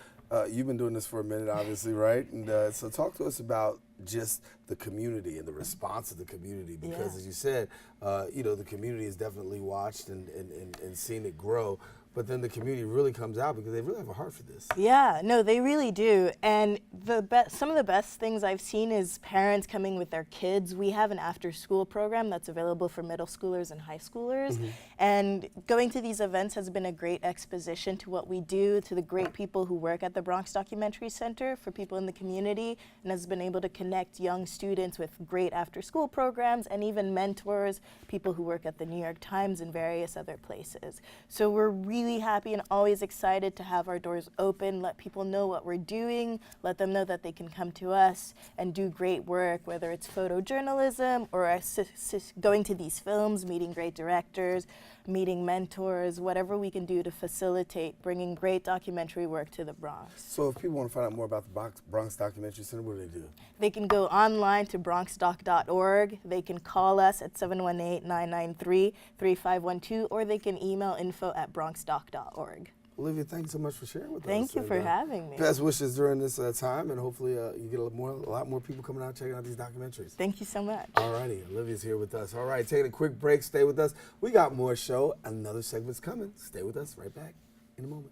you've been doing this for a minute, obviously, right? And so talk to us about just the community and the response of the community, because as you said, the community has definitely watched and seen it grow. But then the community really comes out because they really have a heart for this. Yeah, no, they really do. And some of the best things I've seen is parents coming with their kids. We have an after-school program that's available for middle schoolers and high schoolers. And going to these events has been a great exposition to what we do, to the great people who work at the Bronx Documentary Center for people in the community, and has been able to connect young students with great after-school programs and even mentors, people who work at the New York Times and various other places. So we're really happy and always excited to have our doors open, let people know what we're doing, let them know that they can come to us and do great work, whether it's photojournalism or going to these films, meeting great directors, meeting mentors, whatever we can do to facilitate bringing great documentary work to the Bronx. So if people want to find out more about the Bronx Documentary Center, what do they do? They can go online to bronxdoc.org. They can call us at 718-993-3512, or they can email info@bronxdoc.org. Olivia, thank you so much for sharing with us. Thank you for having me. Best wishes during this time, and hopefully you get a lot more people coming out checking out these documentaries. Thank you so much. All righty, Olivia's here with us. All right, taking a quick break. Stay with us. We got more show. Another segment's coming. Stay with us. Right back in a moment.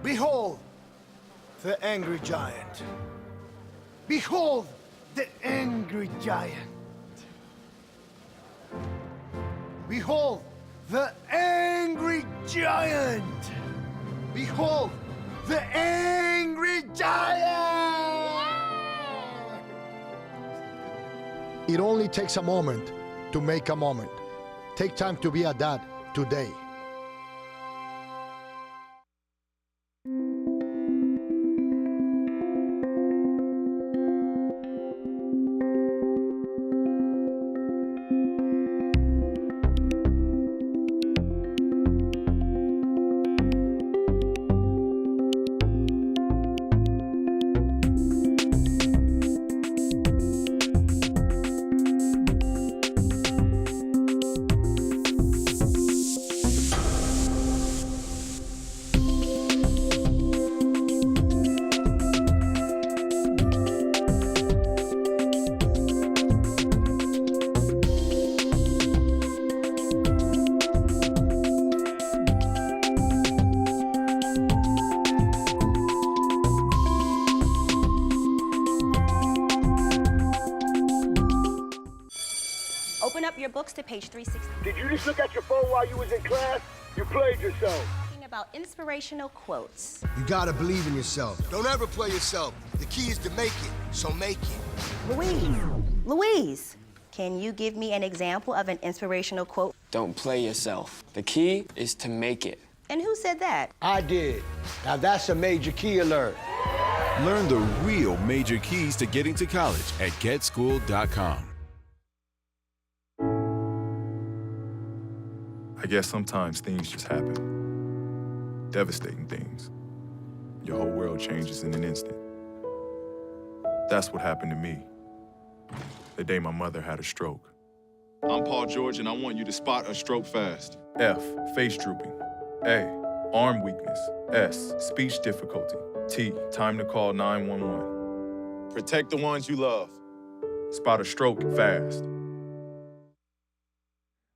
Behold the angry giant. Behold the angry giant. Behold the angry giant. Behold the angry giant. It only takes a moment to make a moment. Take time to be a dad today. Open up your books to page 360. Did you just look at your phone while you was in class? You played yourself. Talking about inspirational quotes. You gotta believe in yourself. Don't ever play yourself. The key is to make it, so make it. Louise, can you give me an example of an inspirational quote? Don't play yourself. The key is to make it. And who said that? I did. Now that's a major key alert. Learn the real major keys to getting to college at getschool.com. I guess sometimes things just happen. Devastating things. Your whole world changes in an instant. That's what happened to me the day my mother had a stroke. I'm Paul George, and I want you to spot a stroke fast. F, face drooping. A, arm weakness. S, speech difficulty. T, time to call 911. Protect the ones you love. Spot a stroke fast.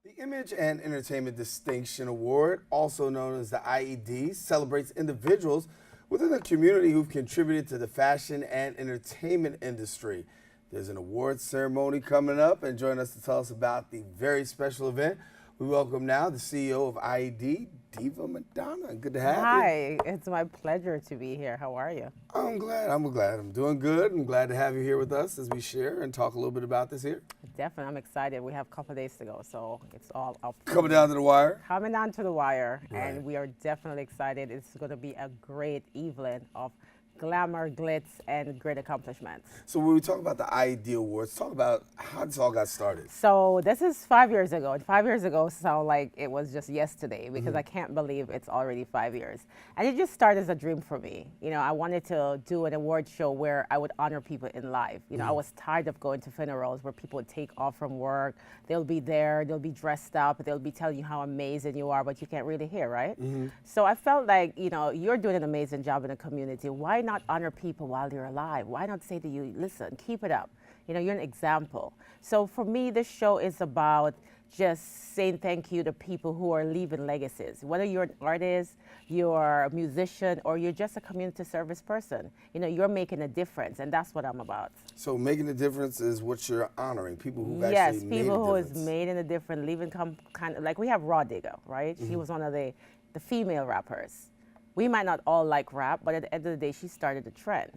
The Image and Entertainment Distinction Award, also known as the IED, celebrates individuals within the community who've contributed to the fashion and entertainment industry. There's an awards ceremony coming up, and joining us to tell us about the very special event, we welcome now the CEO of IED, Diva Madonna. Good to have you. Hi, it's my pleasure to be here. How are you? I'm glad. I'm doing good. I'm glad to have you here with us as we share and talk a little bit about this here. Definitely, I'm excited. We have a couple of days to go, so it's all up. Coming down to the wire? Coming down to the wire, Right. and we are definitely excited. It's going to be a great evening of glamour, glitz, and great accomplishments. So when we talk about the IED Awards, talk about how this all got started. So this is 5 years ago. And 5 years ago sound like it was just yesterday because I can't believe it's already 5 years. And it just started as a dream for me. You know, I wanted to do an award show where I would honor people in life. You know, I was tired of going to funerals where people would take off from work. They'll be there, they'll be dressed up, they'll be telling you how amazing you are, but you can't really hear, right? So I felt like, you know, you're doing an amazing job in the community. Why not honor people while they're alive? Why not say to you, listen, keep it up. You know, you're an example. So for me, this show is about just saying thank you to people who are leaving legacies. Whether you're an artist, you're a musician, or you're just a community service person, you know, you're making a difference, and that's what I'm about. So making a difference is what you're honoring, people who've Yes, actually made a people who difference. has made a difference, leaving kind of, like we have Raw Digger, right? She was one of the female rappers. We might not all like rap, but at the end of the day, she started the trend.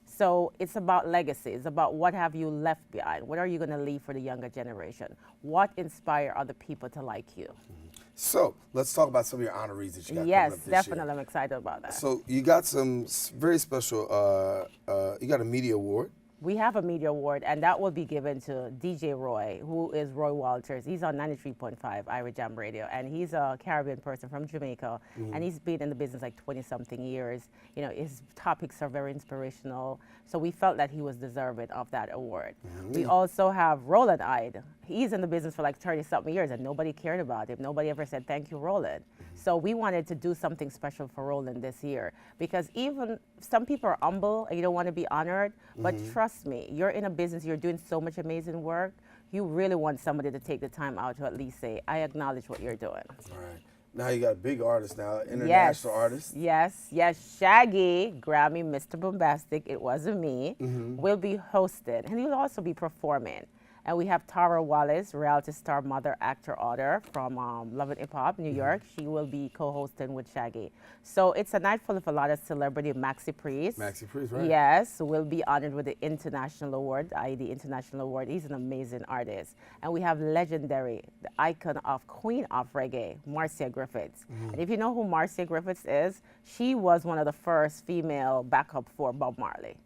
So it's about legacy. It's about what have you left behind? What are you going to leave for the younger generation? What inspire other people to like you? So let's talk about some of your honorees that you got Yes, coming up this definitely. year. I'm excited about that. So you got some very special, you got a media award. We have a media award, and that will be given to DJ Roy, who is Roy Walters. He's on 93.5 Ira Jam Radio, and he's a Caribbean person from Jamaica, and he's been in the business like 20-something years. You know, his topics are very inspirational, so we felt that he was deserving of that award. We also have Roland Ide. He's in the business for like 30-something years, and nobody cared about him. Nobody ever said, thank you, Roland. So we wanted to do something special for Roland this year, because even some people are humble and you don't want to be honored, but trust me, you're in a business, you're doing so much amazing work, you really want somebody to take the time out to at least say, I acknowledge what you're doing. All right. Now you got a big artist now, international artist. Yes. Shaggy, Grammy, Mr. Bombastic, it wasn't me, will be hosted, and he will also be performing. And we have Tara Wallace, reality star, mother, actor, author from Love and Hip Hop, New York. She will be co-hosting with Shaggy. So it's a night full of a lot of celebrity. Maxi Priest. Maxi Priest, right. Yes, will be honored with the International Award, the IED International Award. He's an amazing artist. And we have legendary, the icon of Queen of Reggae, Marcia Griffiths. And if you know who Marcia Griffiths is, she was one of the first female backup for Bob Marley.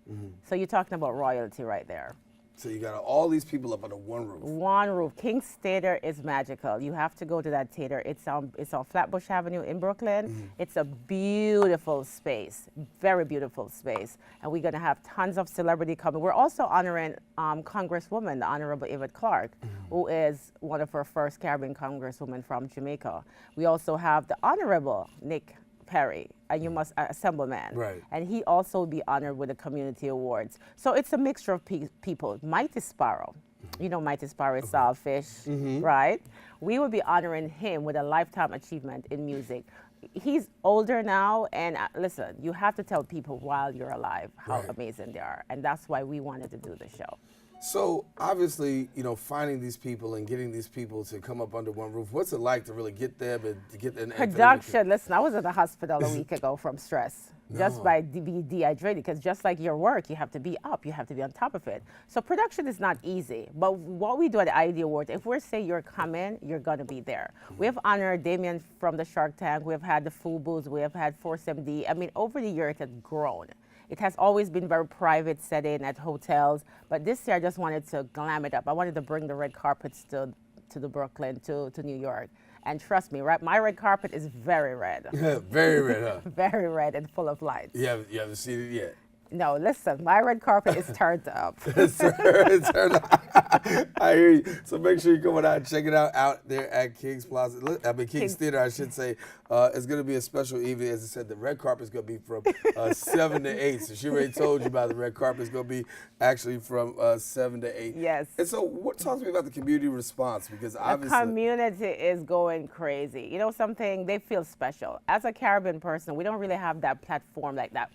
So you're talking about royalty right there. So you got all these people up under one roof. One roof. King's Theater is magical. You have to go to that theater. It's on Flatbush Avenue in Brooklyn. It's a beautiful space, very beautiful space. And we're going to have tons of celebrity coming. We're also honoring Congresswoman, the Honorable Yvette Clarke, who is one of our first Caribbean Congresswomen from Jamaica. We also have the Honorable Nick Perry, and you must Assemblyman, right? And he also will be honored with the community awards. So it's a mixture of people. Mighty Sparrow, you know Mighty Sparrow is Saltfish, right? We will be honoring him with a lifetime achievement in music. He's older now, and listen, you have to tell people while you're alive how amazing they are, and that's why we wanted to do the show. So obviously, you know, finding these people and getting these people to come up under one roof, what's it like to really get them and to get them? Production. Listen, I was at the hospital a week ago from stress. Just by being dehydrated, because just like your work, you have to be up, you have to be on top of it. So production is not easy, but what we do at the IED Awards, if we say you're coming, you're gonna be there. We have honored Damien from the Shark Tank, we have had the Fubus, we have had Force MD. I mean, over the year it has grown. It has always been very private setting at hotels, but this year I just wanted to glam it up. I wanted to bring the red carpets to the Brooklyn, to New York. And trust me, right? My red carpet is very red. Very red, huh? Very red and full of lights. You haven't seen it yet? No, listen, my red carpet is turned up. It's turned up. I hear you. So make sure you come out and check it out there at King's Plaza. King's Theater, I should say. It's going to be a special evening. As I said, the red carpet is going to be from 7 to 8. So she already told you about the red carpet. It's going to be actually from 7 to 8. Yes. And so talk to me about the community response, because obviously the community is going crazy. You know something? They feel special. As a Caribbean person, we don't really have that platform like that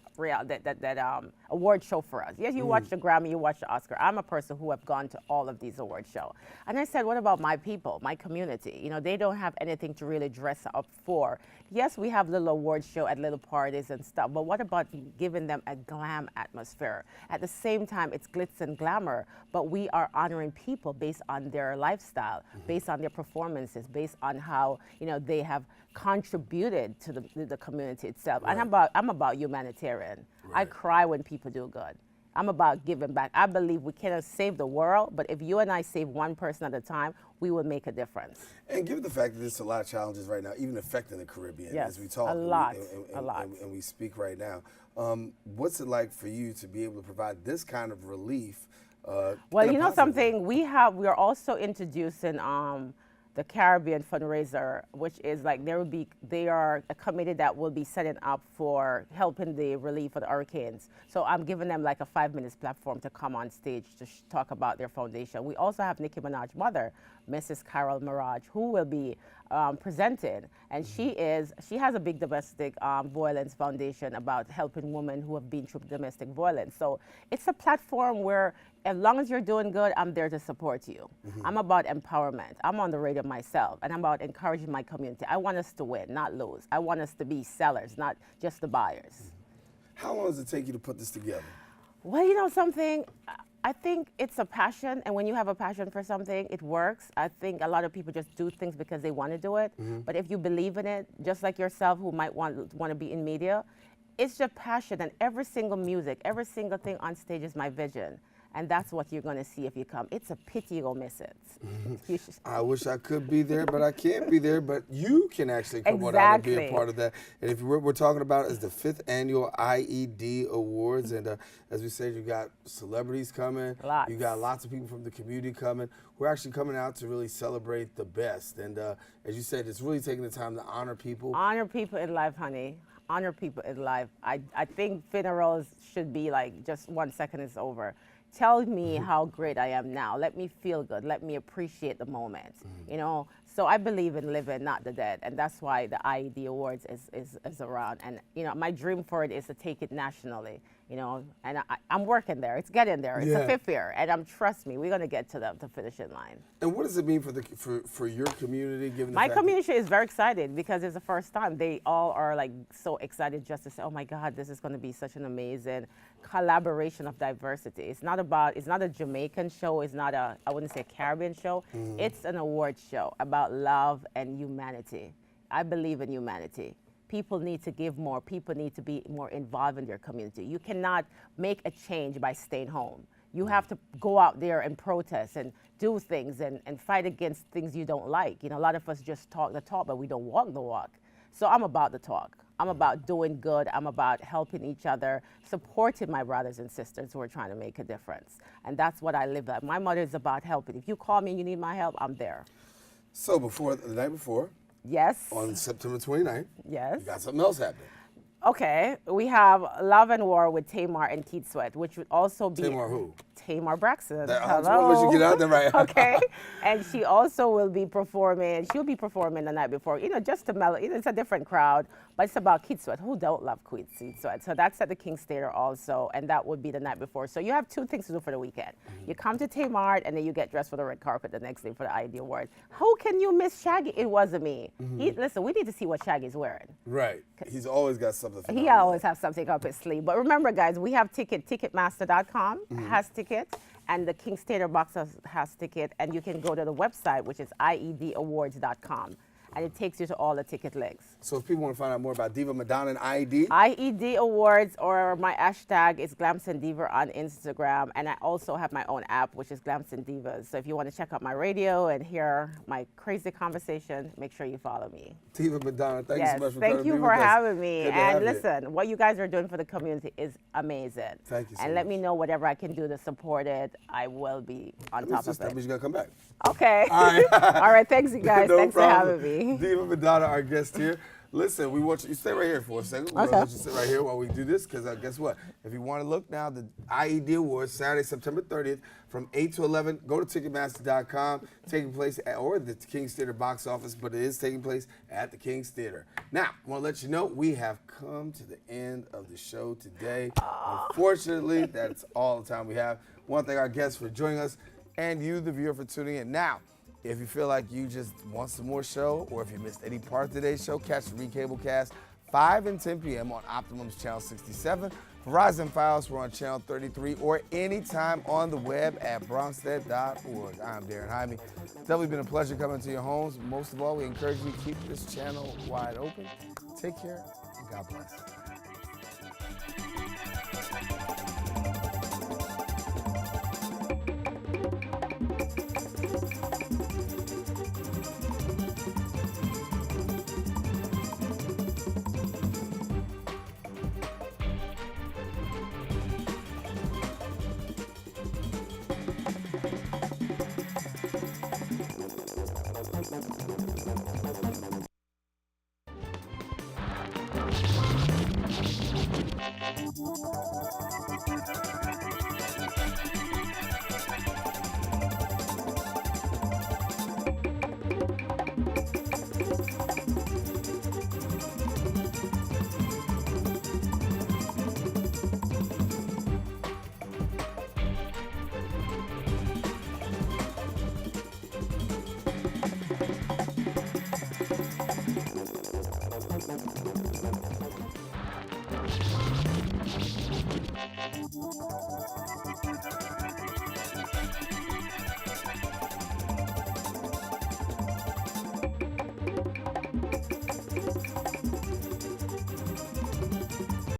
award show for us. Yes, you watch the Grammy, you watch the Oscar. I'm a person who have gone to all of these award shows. And I said, what about my people, my community? You know, they don't have anything to really dress up for. Yes, we have little award show at little parties and stuff, but what about giving them a glam atmosphere? At the same time, it's glitz and glamour, but we are honoring people based on their lifestyle, based on their performances, based on how, you know, they have contributed to the community itself. And I'm about humanitarian. I cry when people do good. I'm about giving back. I believe we cannot save the world, but if you and I save one person at a time, we will make a difference. And given the fact that there's a lot of challenges right now, even affecting the Caribbean, as we talk, a lot. And we speak right now, what's it like for you to be able to provide this kind of relief? Well, you know something, we are also introducing the Caribbean fundraiser, which is like they are a committee that will be setting up for helping the relief of the hurricanes. So I'm giving them like a 5-minute platform to come on stage to talk about their foundation. We also have Nicki Minaj's mother, Mrs. Carol Mirage, who will be presented, and she has a big domestic violence foundation about helping women who have been through domestic violence. So it's a platform where, as long as you're doing good, I'm there to support you. I'm about empowerment. I'm on the radio myself, and I'm about encouraging my community. I want us to win, not lose. I want us to be sellers, not just the buyers. How long does it take you to put this together? Well, you know something? I think it's a passion, and when you have a passion for something, it works. I think a lot of people just do things because they want to do it. But if you believe in it, just like yourself who might want to be in media, it's just passion, and every single music, every single thing on stage is my vision. And that's what you're going to see if you come. It's a pity you go miss it. I wish I could be there, but I can't be there. But you can actually come on out and be a part of that. And if we're talking about is the 5th annual IED Awards. And as we said, you got celebrities coming. You got lots of people from the community coming. We're actually coming out to really celebrate the best. And as you said, it's really taking the time to honor people. Honor people in life, honey. Honor people in life. I think funerals should be like just 1 second it's over. Tell me how great I am now. Let me feel good. Let me appreciate the moment. You know, So I believe in living, not the dead, and that's why the IED Awards is around. And my dream for it is to take it nationally. And I'm working there. It's getting there. It's the 5th year, and trust me, we're gonna get to the finishing line. And what does it mean for your community? Given the My fact community is very excited because it's the first time. They all are like so excited just to say, "Oh my God, this is going to be such an amazing collaboration of diversity." It's not a Jamaican show. It's not I wouldn't say a Caribbean show. It's an award show about love and humanity. I believe in humanity. People need to give more. People need to be more involved in their community. You cannot make a change by staying home. You have to go out there and protest and do things and fight against things you don't like. A lot of us just talk the talk, but we don't walk the walk. So I'm about the talk. I'm about doing good. I'm about helping each other, supporting my brothers and sisters who are trying to make a difference. And that's what I live by. My mother is about helping. If you call me and you need my help, I'm there. So the night before, yes, on September 29th, yes, you got something else happening. Okay, we have Love and War with Tamar and Keith Sweat, which would also be... Tamar who? Tamar Braxton. Hello. You get out there right. Okay, and she also will be performing. She'll be performing the night before, just to mellow. It's a different crowd, but it's about Keith Sweat. Who don't love Keith Sweat? So that's at the King's Theater also, and that would be the night before. So you have 2 things to do for the weekend. You come to Tamar, and then you get dressed for the red carpet the next day for the IED Awards. How can you miss Shaggy? It wasn't me. Listen, we need to see what Shaggy's wearing. Right. He's always got something. He always has something up his sleeve. But remember, guys, we have Ticketmaster.com has tickets, and the King's Theater box has ticket, and you can go to the website, which is IEDAwards.com. And it takes you to all the ticket links. So if people want to find out more about Diva Madonna and IED? IED Awards, or my hashtag is Glamson Diva on Instagram. And I also have my own app, which is Glamson Divas. So if you want to check out my radio and hear my crazy conversation, make sure you follow me. Diva Madonna, thank you so much for coming. Thank you for having me. And listen, what you guys are doing for the community is amazing. Thank you so much. And let me know whatever I can do to support it. I will be on top of it. That means you're going to come back. Okay. All right. All right. Thanks, you guys. No Thanks problem. for having me. Diva Madonna, our guest here. Listen, we want you to stay right here for a second. We're going to let you sit right here while we do this, because guess what? If you want to look now, the IED Awards, Saturday, September 30th, from 8 to 11, go to Ticketmaster.com, taking place or the King's Theater box office, but it is taking place at the King's Theater. Now, I want to let you know, we have come to the end of the show today. Unfortunately, that's all the time we have. I want to thank our guests for joining us, and you, the viewer, for tuning in. Now, if you feel like you just want some more show, or if you missed any part of today's show, catch the recablecast 5 and 10 p.m. on Optimum's Channel 67. Verizon Files, we're on Channel 33, or anytime on the web at bronxnet.org. I'm Daren Jaime. It's definitely been a pleasure coming to your homes. Most of all, we encourage you to keep this channel wide open. Take care, and God bless.